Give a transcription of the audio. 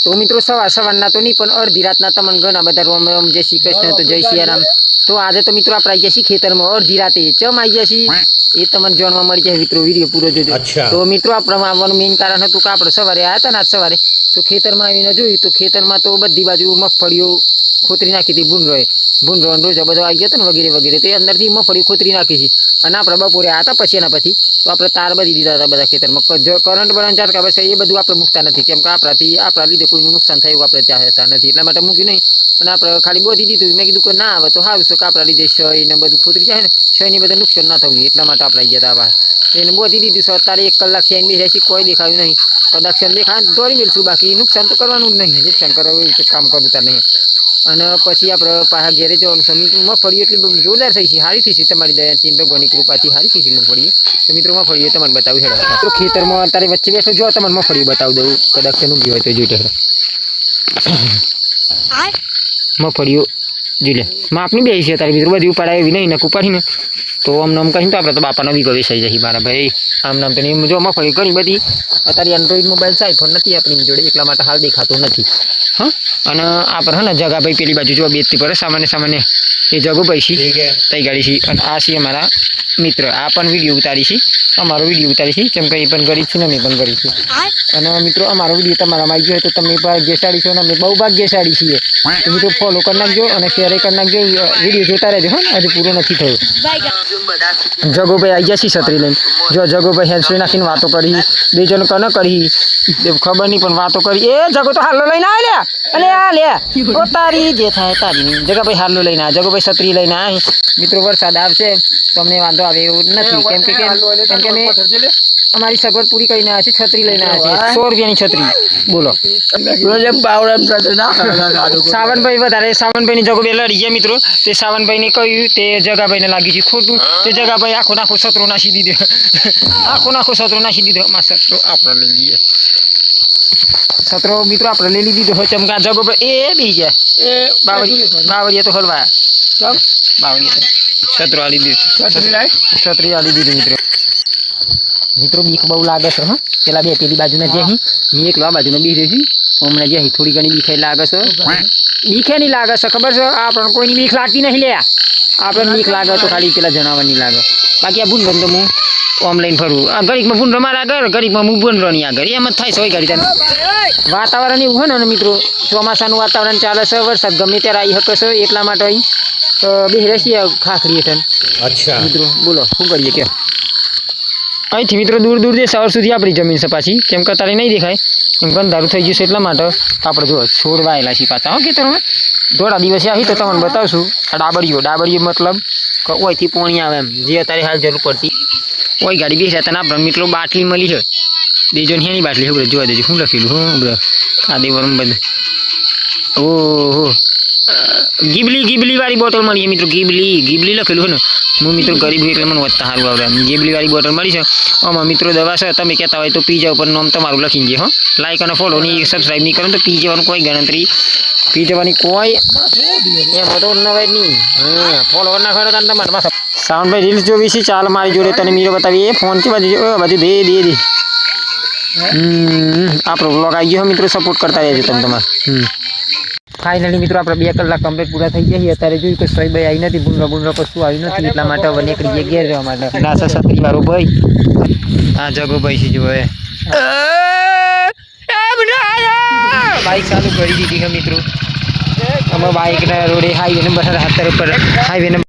તો મિત્રો સવારના તો નહીં પણ અડધી રાતના તમને ઘણા બધા રોમ રોમ જય શ્રી કૃષ્ણ તો જય સિયારામ। તો આજે તો મિત્રો આપણે આવી ગયા છીએ ખેતરમાં અડધી રાતે ચમ આવી ગયા છીએ એ તમને જાણવા મળી જાય મિત્રો વિડીયો પૂરો જોજો। તો મિત્રો આપણે આવવાનું મેઇન કારણ હતું કે આપણે સવારે આવ્યા હતા ને આજ સવારે તો ખેતરમાં આવીને જોયું તો ખેતરમાં તો બધી બાજુ મગફળીઓ ખોતરી નાખી હતી ભૂંડરો રોજ બધો આવી ગયો હતો ને વગેરે વગેરે તો અંદરથી મગફળી ખોતરી નાખી છે અને આપણે બપોરે આવ્યા હતા પછી એના પછી તો આપણે તાર બધી દીધા હતા બધા ખેતરમાં કરંટ બરંટ ચાર બસ એ બધું આપણે મૂકતા નથી કેમ કે આપણા લીધે કોઈનું નુકસાન થાય એવું આપણે ચાહેતા નથી એટલા માટે મૂક્યું નહીં પણ આપણે ખાલી બોધી દીધું મેં કીધું કે ના આવે તો સારું છે કે આપણા લીધે શય ને બધું ખોતરી જાય ને શયની બધા નુકસાન ના થવું એટલા માટે આપણે આવી ગયા હતા બહાર એને બોધી દીધું છે અત્યારે 1 કલાકથી આવીને બેસી કોઈ દેખાયું નહીં કદાક્ષણ દેખાય દોડી મેળશું બાકી નુકસાન તો કરવાનું જ નહીં નુકસાન કરવું એવું કામ કરવું તાર નહીં અને પછી આપણે પાછા ઘેરે જવાનું છે મગફળી એટલી જોરદાર થઈ છે સારી થઈ છે તમારી દયાથી ભગવાનની કૃપાથી સારી થઈ છે મગફળી તો મિત્રો મગફળી તમારે બતાવું હેડો તો ખેતરમાં અત્યારે વચ્ચે બેઠો જો તમારે મગફળી બતાવી દઉં કદાચ તેનું ગયું હોય તો જોઈ હેડો મગફળીઓ જોઈ લે માપની બે છે તારી મિત્રો બધી ઉપાડાય એવી નહીં નક ઉપાડીને તો આમ નામ કહીને તો આપણે તો બાપાનો વીઘો વેચાઈ જાય મારા ભાઈ આમ નામ તો નહીં જો મગફળી ઘણી બધી અત્યારે એન્ડ્રોઈડ મોબાઈલ છે આઈફોન નથી આપણી જોડે એટલા માટે હાલ દેખાતું નથી હા અને આપણે હે ને જગાભાઈ પેલી બાજુ જો બેસતી પડે સામાન્ય એ જગોભાઈ છે તઈ ગાડી છે અને આ છે અમારા મિત્ર આ પણ વિડીયો ઉતારી છે અમારો વિડીયો ઉતારી છે કેમ કે એ પણ ગરીબ છે ને મેં પણ ગરીબ છું અને મિત્રો અમારો વિડીયો તમારામાં આવી ગયો તો તમે ભાગ્યશાળી છો ને અમે બહુ ભાગ્યશાળી છીએ તો મિત્રો ફોલો કરી નાખજો અને શેર કરી નાખજો વિડીયો જોતા રહેજો હા હજુ પૂરો નથી થયો જગોભાઈ આવી ગયા છે છત્રી લઈને જો જગોભાઈ હેન્ડસ્ફ્રી નાખીને વાતો કરી બે જણ કને કરી ખબર નહીં પણ વાતો કરી એ જગો તો હાલો લઈને આવે લે અલે આ લે ઓ તારી જે થાય તારી જગાભાઈ હાલો લઈને આ જગોભાઈ છત્રી લઈને આ મિત્રો વરસાદ આવશે તો અમને વાંધો આવે એવું નથી કેમ કે મેં અમારી સગવડ પૂરી કરીને આવ્યા છે છત્રી લઈને આવ્યા છે 100 રૂપિયાની છત્રી બોલો સાવનભાઈ વધારે સાવનભાઈની જગો બે લડી ગયા મિત્રો તે સાવનભાઈને કહ્યું તે જગાભાઈને લાગી છે ખોટું તે જગાભાઈ આખો નાખો સત્રો નાખી દીધો માં સત્રો આપણે લઈ લઈએ સત્રો મિત્રો આપણે લઈ લીધો હોય ચમકા જગોભાઈ એ બી ગયા એ બાવળિયા તો હલવાયા બાવળિયા સત્રો આલી દીધું છત્રી આલી દીધું મિત્રો બીક બહુ લાગે છે હા પેલા બે પેલી બાજુના જે અહીં મેં એકલો આ બાજુનો બી રહ્યો છું હમણાં જે થોડી ઘણી બીક લાગે છે બીકે નહીં લાગે છે ખબર છે આપણને કોઈની બીક લાગતી નહીં લે આપણે બીક લાગે તો ખાલી પેલા જણાવવાની લાગે બાકી આ ભૂંડરો તો હું ઓનલાઈન ફરું આ ઘડીકમાં ભૂંડરો મારા આગળ ઘડીકમાં હું ભૂંડરો નહીં આગળ એમ જ થાય છે હોય ઘડી વાતાવરણ એવું હોય ને મિત્રો ચોમાસાનું વાતાવરણ ચાલે છે વરસાદ ગમે ત્યારે આવી શકે છે એટલા માટે અહીં બેસી છીએ ખાખરી હેઠળ અચ્છા મિત્રો બોલો શું કરીએ કે અહીંથી મિત્રો દૂર દૂર જે સવાર સુધી આપણી જમીન છે પાછી કેમ કે તારે નહીં દેખાય કેમ કે અંધારું થઈ ગયું છે એટલા માટે આપણે જો છોડ વાયેલા છીએ પાછા હા ખેતરમાં થોડા દિવસે આવી તો તમને બતાવશું આ ડાબરીઓ મતલબ કે ઓયથી પોણી આવે એમ જે અત્યારે હાલ જરૂર પડતી ઓય ગાડી બેસી હતા ને આપણે મિત્રો બાટલી મળી છે દેજો ને એની બાટલી હવે જોવા દેજો શું લખેલું હું કાદી વરમ બધું ઓહો ગીબલી વાળી બોટલ મળી મિત્રો ગીબલી લખેલું છે ને હું મિત્રો ગરીબ એટલે મને વધતા સારું આવડે ગીબલી વાળી બોટલ મળી છે આમાં મિત્રો દવા છે તમે કહેતા હોય તો પી જાવ પર નામ તમારું લખીને જે હો લાઈક અને ફોલો નહીં સબસ્ક્રાઈબ નહીં કરો તો પી જવાનું કોઈ ગણતરી પી જવાની કોઈ એમાં તો નવાય નહીં હા ફોલો કરી નાખો તમારે સાવનભાઈ રીલ્સ જોવી છે ચાલ મારી જોડે તને મીરો બતાવીએ ફોન છે બાજુ દે આપણો બ્લોગ આવી ગયો મિત્રો સપોર્ટ કરતા રહેજો તમે તમારે ફાઇનલી મિત્રો આપણે 2 કલાક કમ્પ્લીટ પૂરા થઈ ગયા અત્યારે જોયું કે સોયભાઈ આવી નથી ભૂંડરો કશું આવ્યું નથી એટલા માટે હવે નીકળી ગયા ઘેર જવા માટે નાસા છત્રી વાળો ભાઈ આ જગોભાઈ છે જો બાઈક ચાલુ કરી દીધી છે મિત્રો અમે બાઈકના રોડે હાઈવે નંબર 17 પર હાઈવે નંબર